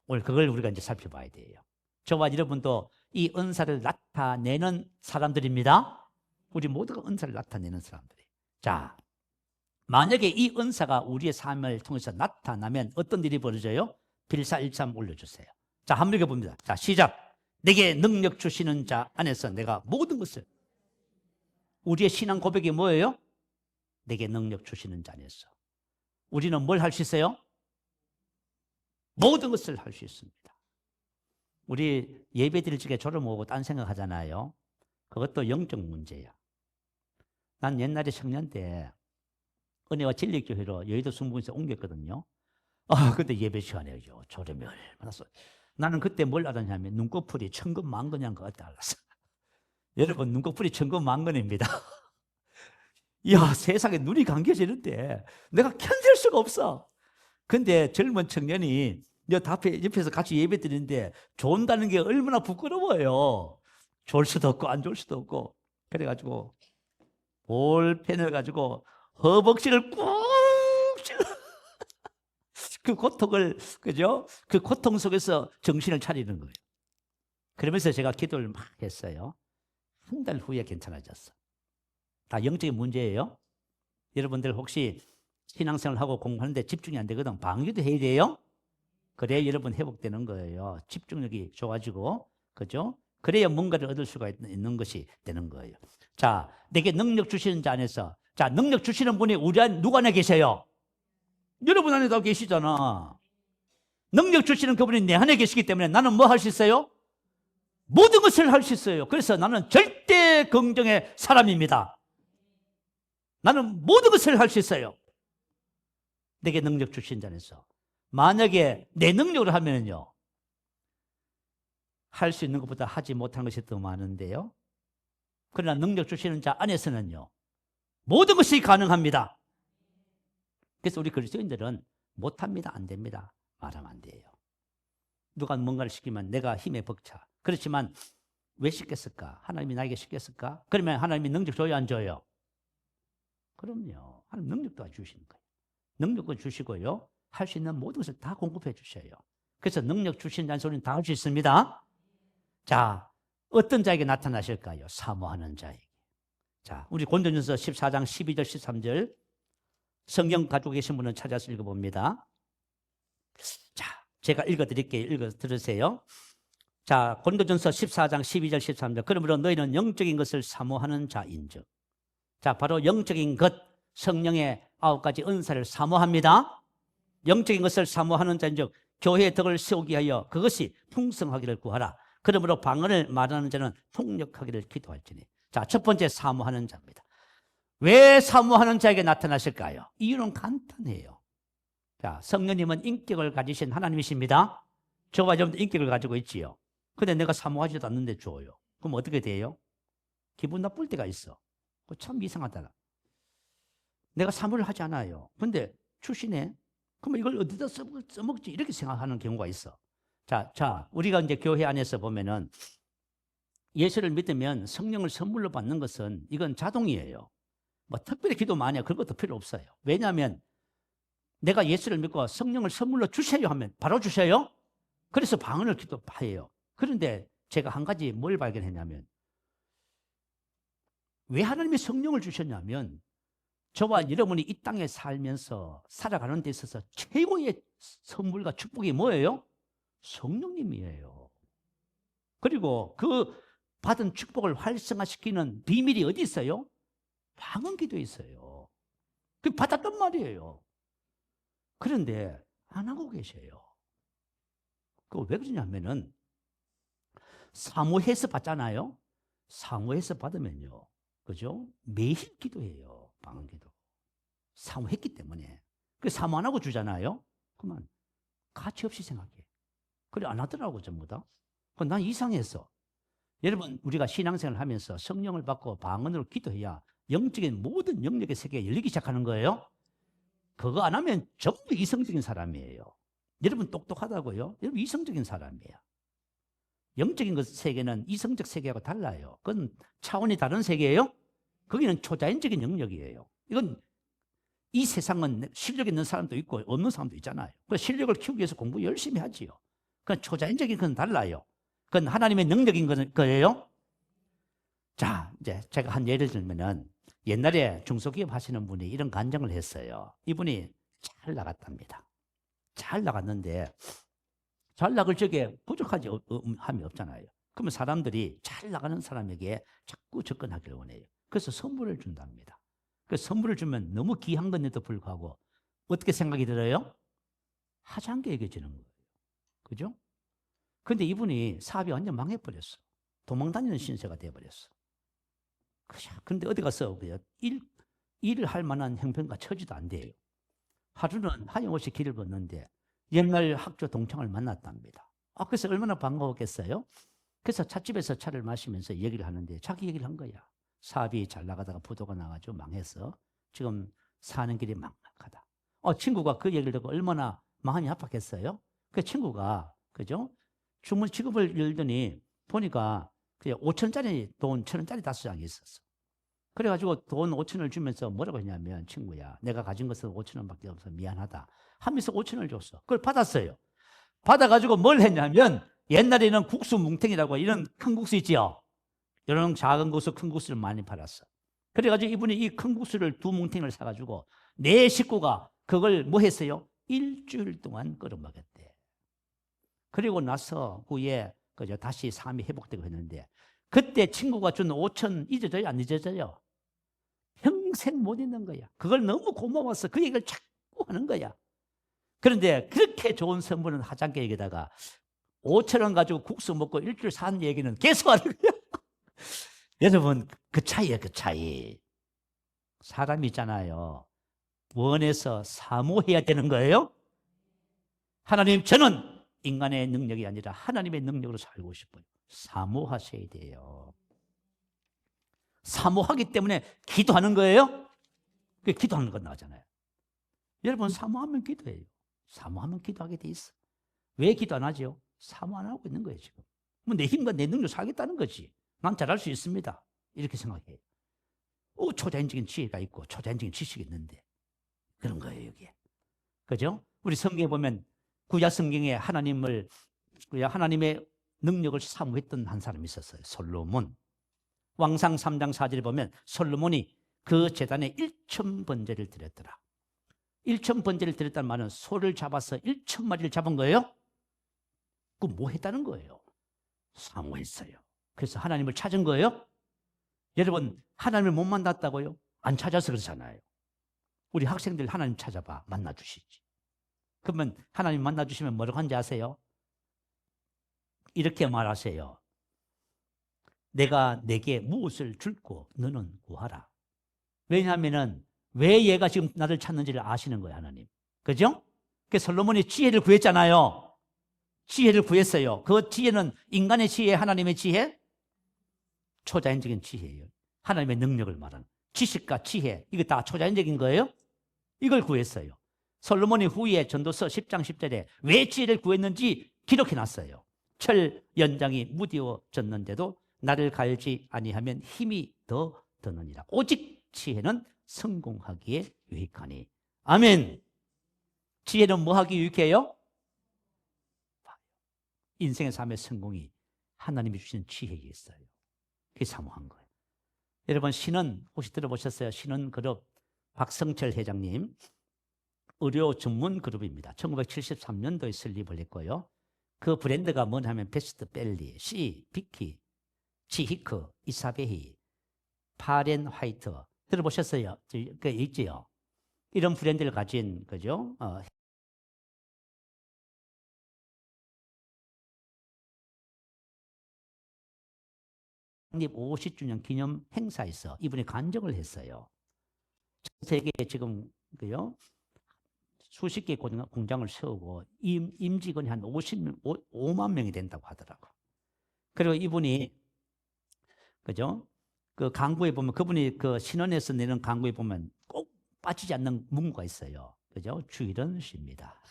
오늘 그걸 우리가 이제 살펴봐야 돼요. 저와 여러분도 이 은사를 나타내는 사람들입니다. 우리 모두가 은사를 나타내는 사람들이. 자, 만약에 이 은사가 우리의 삶을 통해서 나타나면 어떤 일이 벌어져요? 빌사 1참 올려주세요. 자, 한번 읽어봅니다. 자, 시작. 내게 능력 주시는 자 안에서 내가 모든 것을. 우리의 신앙 고백이 뭐예요? 내게 능력 주시는 자 안에서. 우리는 뭘 할 수 있어요? 모든 것을 할 수 있습니다. 우리 예배 드릴 적에 저를 모으고 딴 생각하잖아요. 그것도 영적 문제야. 난 옛날에 청년 때 은혜와 진리교회로 여의도 순복음에서 옮겼거든요. 근데 예배 시간에 저렴이 얼마나 써. 나는 그때 뭘 알았냐면 눈꺼풀이 천근만근한 것 같다 알았어. 여러분, 눈꺼풀이 천근만근입니다. 이야, 세상에 눈이 감겨지는데 내가 견딜 수가 없어. 근데 젊은 청년이 옆에서 같이 예배 드리는데 좋은다는 게 얼마나 부끄러워요. 좋을 수도 없고 안 좋을 수도 없고. 그래가지고 볼펜을 가지고 허벅지를 꾹 찔러. 그 고통을, 그죠? 그 고통 속에서 정신을 차리는 거예요. 그러면서 제가 기도를 막 했어요. 한 달 후에 괜찮아졌어. 다 영적인 문제예요. 여러분들 혹시 신앙생활 하고 공부하는데 집중이 안 되거든. 방기도 해야 돼요. 그래야 여러분 회복되는 거예요. 집중력이 좋아지고, 그죠? 그래야 뭔가를 얻을 수가 있는 것이 되는 거예요. 자, 내게 능력 주시는 자 안에서. 자, 능력 주시는 분이 우리 안에 누구 안에 계세요? 여러분 안에도 계시잖아. 능력 주시는 그분이 내 안에 계시기 때문에 나는 뭐 할 수 있어요? 모든 것을 할 수 있어요. 그래서 나는 절대 긍정의 사람입니다. 나는 모든 것을 할 수 있어요. 내게 능력 주신 자 안에서. 만약에 내 능력으로 하면요, 할 수 있는 것보다 하지 못한 것이 더 많은데요. 그러나 능력 주시는 자 안에서는요, 모든 것이 가능합니다. 그래서 우리 그리스도인들은 못합니다, 안 됩니다 말하면 안 돼요. 누가 뭔가를 시키면 내가 힘에 벅차. 그렇지만 왜 시켰을까? 하나님이 나에게 시켰을까? 그러면 하나님이 능력 줘요, 안 줘요? 그럼요. 하나님 능력도 주시는 거예요. 능력도 주시고요, 할 수 있는 모든 것을 다 공급해 주셔요. 그래서 능력 주신다는 소리는 다 할 수 있습니다. 자, 어떤 자에게 나타나실까요? 사모하는 자에게. 자, 우리 고린도전서 14장 12절 13절 성경 가지고 계신 분은 찾아서 읽어봅니다. 자, 제가 읽어드릴게요. 읽어 들으세요. 자, 고린도전서 14장 12절 13절. 그러므로 너희는 영적인 것을 사모하는 자인즉. 자, 바로 영적인 것, 성령의 9가지 은사를 사모합니다. 영적인 것을 사모하는 자인즉 교회의 덕을 세우기 위하여 그것이 풍성하기를 구하라. 그러므로 방언을 말하는 자는 통역하기를 기도할지니. 자, 첫 번째 사모하는 자입니다. 왜 사모하는 자에게 나타나실까요? 이유는 간단해요. 자, 성령님은 인격을 가지신 하나님이십니다. 저와 여러분도 인격을 가지고 있지요. 근데 내가 사모하지도 않는데 줘요. 그럼 어떻게 돼요? 기분 나쁠 때가 있어. 참 이상하다. 내가 사모를 하지 않아요. 근데 주시네. 그럼 이걸 어디다 써먹지? 이렇게 생각하는 경우가 있어. 자, 우리가 이제 교회 안에서 보면은 예수를 믿으면 성령을 선물로 받는 것은 이건 자동이에요. 뭐 특별히 기도 많이 하고 그런 것도 필요 없어요. 왜냐하면 내가 예수를 믿고 성령을 선물로 주세요 하면 바로 주세요. 그래서 방언을 기도해요. 그런데 제가 한 가지 뭘 발견했냐면, 왜 하나님이 성령을 주셨냐면 저와 여러분이 이 땅에 살면서 살아가는 데 있어서 최고의 선물과 축복이 뭐예요? 성령님이에요. 그리고 그 받은 축복을 활성화시키는 비밀이 어디 있어요? 방언기도에 있어요. 그 받았단 말이에요. 그런데 안 하고 계셔요. 그거 왜 그러냐면은 사모해서 받잖아요. 사모해서 받으면요, 그죠? 매일 기도해요. 방언기도. 사모했기 때문에. 그 사모 안 하고 주잖아요. 그러면 가치 없이 생각해. 그래 안 하더라고 전부 다. 난 이상했어. 여러분, 우리가 신앙생활을 하면서 성령을 받고 방언으로 기도해야 영적인 모든 영역의 세계가 열리기 시작하는 거예요. 그거 안 하면 전부 이성적인 사람이에요. 여러분 똑똑하다고요? 여러분 이성적인 사람이에요. 영적인 것 세계는 이성적 세계하고 달라요. 그건 차원이 다른 세계예요. 거기는 초자연적인 영역이에요. 이건 이 세상은 실력 있는 사람도 있고 없는 사람도 있잖아요. 그 실력을 키우기 위해서 공부 열심히 하지요. 그건 초자연적인 건 달라요. 그건 하나님의 능력인 거예요. 자, 이제 제가 한 예를 들면은 옛날에 중소기업 하시는 분이 이런 간증을 했어요. 이분이 잘 나갔답니다. 잘 나갔는데 잘 나갈 적에 부족하지 함이 없잖아요. 그러면 사람들이 잘 나가는 사람에게 자꾸 접근하기를 원해요. 그래서 선물을 준답니다. 그 선물을 주면 너무 귀한 건데도 불구하고 어떻게 생각이 들어요? 하찮게 여겨지는 거예요. 그죠? 근데 이분이 사업이 완전 망해버렸어. 도망다니는 신세가 돼버렸어. 그런데 어디 가서 일을 할 만한 형편과 처지도 안 돼요. 하루는 하염없이 길을 걷는데 옛날 학교 동창을 만났답니다. 그래서 얼마나 반가웠겠어요? 그래서 찻집에서 차를 마시면서 얘기를 하는데 자기 얘기를 한 거야. 사업이 잘 나가다가 부도가 나가지고 망해서 지금 사는 길이 막막하다. 친구가 그 얘기를 듣고 얼마나 마음이 아팠겠어요? 그 친구가, 그죠? 주문 지급을 열더니 보니까 그냥 5천짜리 돈 1,000원짜리 5장이 있었어. 그래가지고 돈 5천을 주면서 뭐라고 했냐면, 친구야, 내가 가진 것은 5천원밖에 없어 미안하다 하면서 5천원을 줬어. 그걸 받았어요. 받아가지고 뭘 했냐면, 옛날에는 국수 뭉탱이라고 이런 큰 국수 있지요. 이런 작은 국수, 큰 국수를 많이 팔았어. 그래가지고 이분이 이 큰 국수를 2뭉탱이를 사가지고 내 식구가 그걸 뭐 했어요? 일주일 동안 끓여 먹였대. 그리고 나서 후에 그죠, 다시 삶이 회복되고 했는데, 그때 친구가 준 5천 잊어져요? 안 잊어져요? 평생 못 잊는 거야. 그걸 너무 고마워서 그 얘기를 자꾸 하는 거야. 그런데 그렇게 좋은 선물은 하찮게 여기다가 5천원 가지고 국수 먹고 일주일 사는 얘기는 계속 하는 거야. 여러분, 그 차이예요, 그 차이. 사람이 있잖아요. 원해서 사모해야 되는 거예요. 하나님, 저는 인간의 능력이 아니라 하나님의 능력으로 살고 싶어요. 사모하셔야 돼요. 사모하기 때문에 기도하는 거예요. 그 기도하는 건 나잖아요. 여러분, 사모하면 기도해요. 사모하면 기도하게 돼 있어. 왜 기도 안 하죠? 사모 안 하고 있는 거예요, 지금. 내 힘과 내 능력으로 살겠다는 거지. 난 잘할 수 있습니다. 이렇게 생각해요. 초자연적인 지혜가 있고 초자연적인 지식이 있는데 그런 거예요, 여기에. 그죠? 우리 성경에 보면 구약 성경에 하나님의 능력을 사모했던 한 사람이 있었어요. 솔로몬. 왕상 3장 4절에 보면 솔로몬이 그 제단에 1,000번제를 드렸더라. 1,000번제를 드렸다는 말은 소를 잡아서 1,000마리를 잡은 거예요? 그 뭐 했다는 거예요? 사모했어요. 그래서 하나님을 찾은 거예요? 여러분, 하나님을 못 만났다고요? 안 찾아서 그렇잖아요. 우리 학생들 하나님 찾아봐. 만나주시지. 그러면 하나님 만나주시면 뭐라고 하는지 아세요? 이렇게 말하세요. 내가 내게 무엇을 줄고 너는 구하라. 왜냐하면 왜 얘가 지금 나를 찾는지를 아시는 거예요, 하나님. 그죠? 그 솔로몬이 지혜를 구했잖아요. 지혜를 구했어요. 그 지혜는 인간의 지혜, 하나님의 지혜? 초자연적인 지혜예요. 하나님의 능력을 말하는 지식과 지혜, 이거 다 초자연적인 거예요. 이걸 구했어요. 솔로몬이 후에 전도서 10장 10절에 왜 지혜를 구했는지 기록해놨어요. 철 연장이 무디워졌는데도 나를 갈지 아니하면 힘이 더 드느니라. 오직 지혜는 성공하기에 유익하니. 아멘. 지혜는 뭐 하기 유익해요? 인생의 삶의 성공이 하나님이 주신 지혜에 있어요. 그게 사모한 거예요. 여러분, 신은 혹시 들어보셨어요? 신은 그룹 박성철 회장님 의료 전문 그룹입니다. 1973년도에 설립을 했고요. 그 브랜드가 뭐냐면 베스트벨리, 시, 비키, 지히크, 이사베히, 파렌 화이트 들어보셨어요? 그 있지요. 이런 브랜드를 가진 거죠. 50주년 기념 행사에서 이분이 간증을 했어요. 전 세계에 지금 수십 개 공장을 세우고 임직원이 한 5만 명이 된다고 하더라고. 그리고 이분이 그죠? 그 광고에 보면 그분이 그 신원에서 내는 광고에 보면 꼭 빠지지 않는 문구가 있어요. 그죠? 주일은 쉽니다.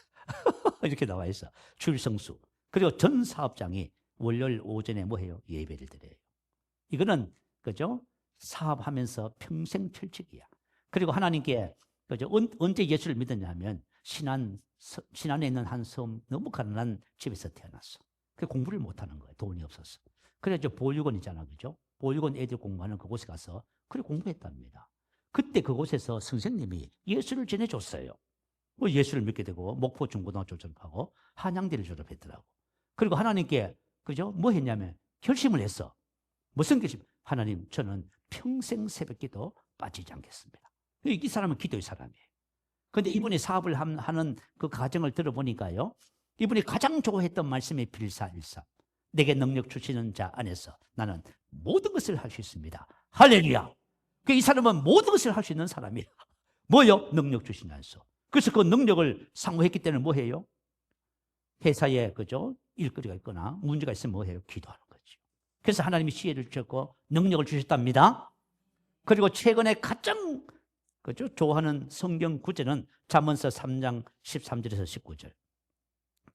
이렇게 나와 있어. 주일 성수. 그리고 전 사업장이 월요일 오전에 뭐 해요? 예배를 드려요. 이거는 그죠? 사업하면서 평생 철칙이야. 그리고 하나님께 그죠? 언제 예수를 믿었냐 하면 신안에 있는 한 섬 너무 가난한 집에서 태어났어. 그 공부를 못하는 거예요. 돈이 없어서. 그래서 보육원 있잖아, 그죠? 보육원 애들 공부하는 그곳에 가서 그래 공부했답니다. 그때 그곳에서 선생님이 예수를 전해줬어요. 뭐 예수를 믿게 되고 목포 중고등학교 졸업하고 한양대를 졸업했더라고. 그리고 하나님께 그죠? 뭐 했냐면 결심을 했어. 무슨 결심? 하나님, 저는 평생 새벽기도 빠지지 않겠습니다. 이 사람은 기도의 사람이에요. 그런데 이분이 사업을 하는 그 과정을 들어보니까요, 이분이 가장 좋아했던 말씀이 빌사일사. 내게 능력 주시는 자 안에서 나는 모든 것을 할 수 있습니다. 할렐루야. 이 사람은 모든 것을 할 수 있는 사람이에요. 뭐요? 능력 주신 안에서. 그래서 그 능력을 상호했기 때문에 뭐 해요? 회사에 그죠? 일거리가 있거나 문제가 있으면 뭐 해요? 기도하는 거죠. 그래서 하나님이 지혜를 주셨고 능력을 주셨답니다. 그리고 최근에 가장 그죠? 좋아하는 성경 구절은 잠언서 3장 13절에서 19절.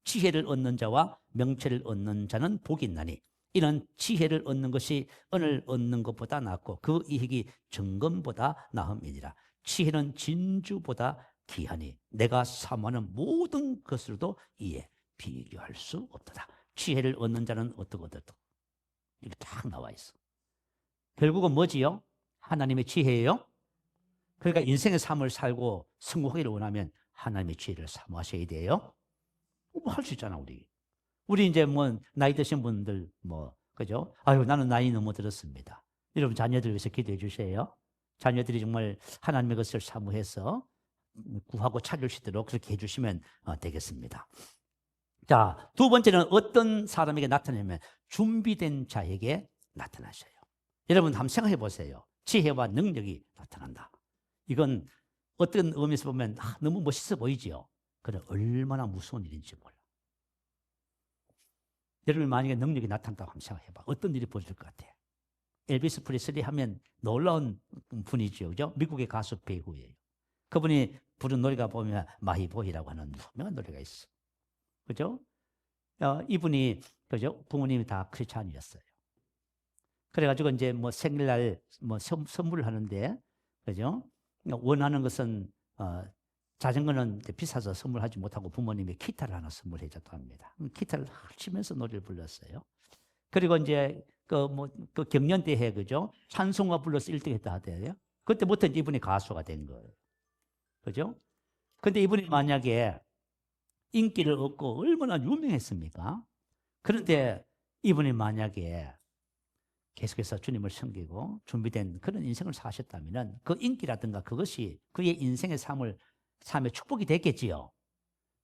지혜를 얻는 자와 명체를 얻는 자는 복이 있나니 이는 지혜를 얻는 것이 은을 얻는 것보다 낫고 그 이익이 정금보다 나음이니라. 지혜는 진주보다 귀하니 내가 사모하는 모든 것으로도 이에 비교할 수 없도다. 지혜를 얻는 자는 어떠거든. 이렇게 딱 나와 있어. 결국은 뭐지요? 하나님의 지혜예요. 그러니까 인생의 삶을 살고 성공하기를 원하면 하나님의 지혜를 사모하셔야 돼요. 뭐 할 수 있잖아, 우리. 우리 이제 뭐 나이 드신 분들 뭐 그죠? 아유, 나는 나이 너무 들었습니다. 여러분 자녀들 위해서 기도해 주세요. 자녀들이 정말 하나님의 것을 사모해서 구하고 찾을 수 있도록 그렇게 해주시면 되겠습니다. 자, 두 번째는 어떤 사람에게 나타나냐면 준비된 자에게 나타나셔요. 여러분 한번 생각해 보세요. 지혜와 능력이 나타난다. 이건 어떤 의미에서 보면 너무 멋있어 보이지요. 그래 얼마나 무서운 일인지 몰라. 여러분 만약에 능력이 나타난다고 한번 생각해봐. 어떤 일이 벌어질 것 같아? 엘비스 프레슬리 하면 놀라운 분이죠. 그죠? 미국의 가수 배우예요. 그분이 부른 노래가 보면 마이보이라고 하는 유명한 노래가 있어. 그죠? 이분이 그죠? 부모님이 다 크리스찬이었어요. 그래가지고 이제 뭐 생일날 뭐 선물을 하는데 그죠? 원하는 것은 자전거는 이제 비싸서 선물하지 못하고 부모님이 기타를 하나 선물해 줬다고 합니다. 기타를 치면서 노래를 불렀어요. 그리고 이제 그 경연대회 그죠? 찬송가 불러서 1등 했다 하대요. 그때부터 이제 이분이 가수가 된 거예요. 그죠? 근데 이분이 만약에 인기를 얻고 얼마나 유명했습니까? 그런데 이분이 만약에 계속해서 주님을 섬기고 준비된 그런 인생을 사셨다면 그 인기라든가 그것이 그의 인생의 삶의 축복이 됐겠지요.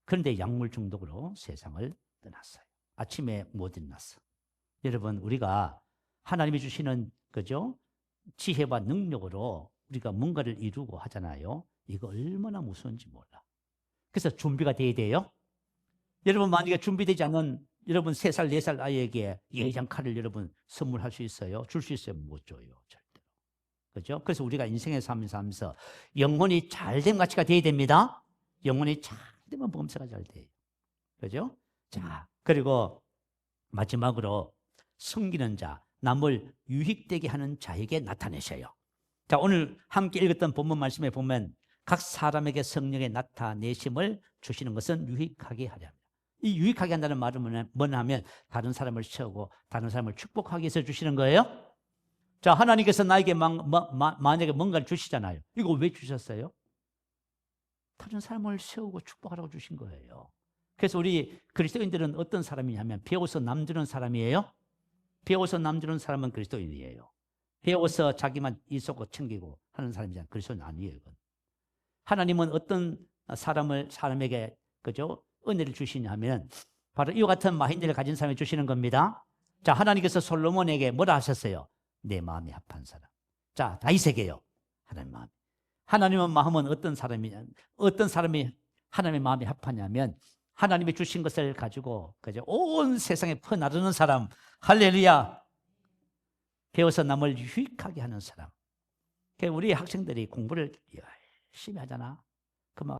그런데 약물 중독으로 세상을 떠났어요. 아침에 못 일어났어. 여러분 우리가 하나님이 주시는 그죠? 지혜와 능력으로 우리가 뭔가를 이루고 하잖아요. 이거 얼마나 무서운지 몰라. 그래서 준비가 돼야 돼요. 여러분 만약에 준비되지 않은 여러분 3살, 4살 아이에게 예장 칼을 여러분 선물할 수 있어요? 줄 수 있어요? 못 줘요. 절대로. 그죠? 그래서 우리가 인생의 삶을 살면서 영혼이 잘된 가치가 돼야 됩니다. 영혼이 잘되면 범사가 잘 돼요. 그죠? 자, 그리고 마지막으로 섬기는 자, 남을 유익되게 하는 자에게 나타내셔요. 자, 오늘 함께 읽었던 본문 말씀에 보면 각 사람에게 성령의 나타내심을 주시는 것은 유익하게 하려. 이 유익하게 한다는 말은 뭐냐 하면 다른 사람을 세우고 다른 사람을 축복하기 위해서 주시는 거예요. 자, 하나님께서 나에게 만약에 뭔가를 주시잖아요. 이거 왜 주셨어요? 다른 사람을 세우고 축복하라고 주신 거예요. 그래서 우리 그리스도인들은 어떤 사람이냐면 배워서 남주는 사람이에요. 배워서 남주는 사람은 그리스도인이에요. 배워서 자기만 이속고 챙기고 하는 사람이잖아요. 그리스도는 아니에요. 이건. 하나님은 어떤 사람에게 그죠? 은혜를 주시냐면 바로 이와 같은 마인드를 가진 사람이 주시는 겁니다. 자, 하나님께서 솔로몬에게 뭐라 하셨어요? 내 마음이 합한 사람. 자, 다윗에게요. 하나님 마음. 하나님의 마음은 어떤 사람이 하나님의 마음이 합하냐면 하나님이 주신 것을 가지고 그죠? 온 세상에 퍼나르는 사람. 할렐루야. 배워서 남을 유익하게 하는 사람. 우리 학생들이 공부를 열심히 하잖아. 그러면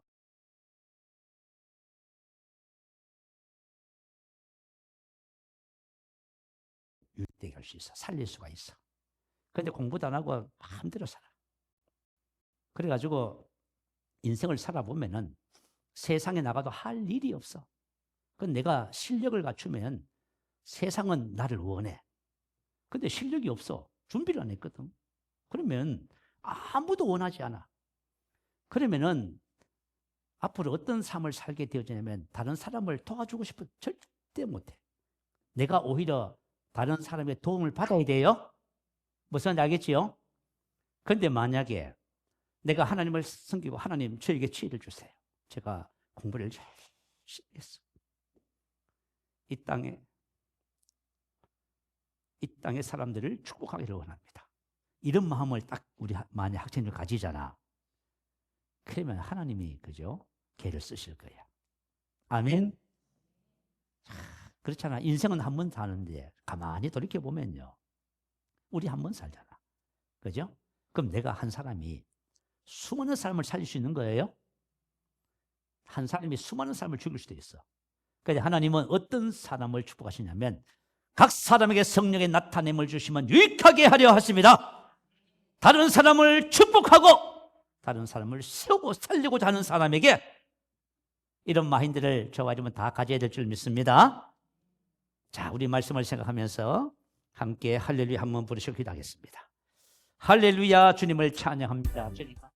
유익되게 할 수 있어. 살릴 수가 있어. 근데 공부도 안 하고 마음대로 살아. 그래가지고 인생을 살아보면은 세상에 나가도 할 일이 없어. 그건 내가 실력을 갖추면 세상은 나를 원해. 근데 실력이 없어. 준비를 안 했거든. 그러면 아무도 원하지 않아. 그러면은 앞으로 어떤 삶을 살게 되어지냐면 다른 사람을 도와주고 싶어 절대 못해. 내가 오히려 다른 사람의 도움을 받아야 돼요. 무슨 말인지 알겠지요? 그런데 만약에 내가 하나님을 섬기고 하나님 저에게 지혜를 주세요. 제가 공부를 열심히 했어. 이 땅의 사람들을 축복하기를 원합니다. 이런 마음을 딱 우리 만약 학생들 가지잖아. 그러면 하나님이 그죠? 걔를 쓰실 거야. 아멘. 그렇잖아. 인생은 한 번 사는데 가만히 돌이켜 보면요, 우리 한 번 살잖아. 그죠? 그럼 내가 한 사람이 수많은 사람을 살릴 수 있는 거예요? 한 사람이 수많은 사람을 죽일 수도 있어. 그래서 하나님은 어떤 사람을 축복하시냐면 각 사람에게 성령의 나타냄을 주시면 유익하게 하려 하십니다. 다른 사람을 축복하고 다른 사람을 세우고 살리고자 하는 사람에게 이런 마인드를 저와 여러분 다 가져야 될 줄 믿습니다. 자, 우리 말씀을 생각하면서 함께 할렐루야 한번 부르시고 기도하겠습니다. 할렐루야, 주님을 찬양합니다. 주님.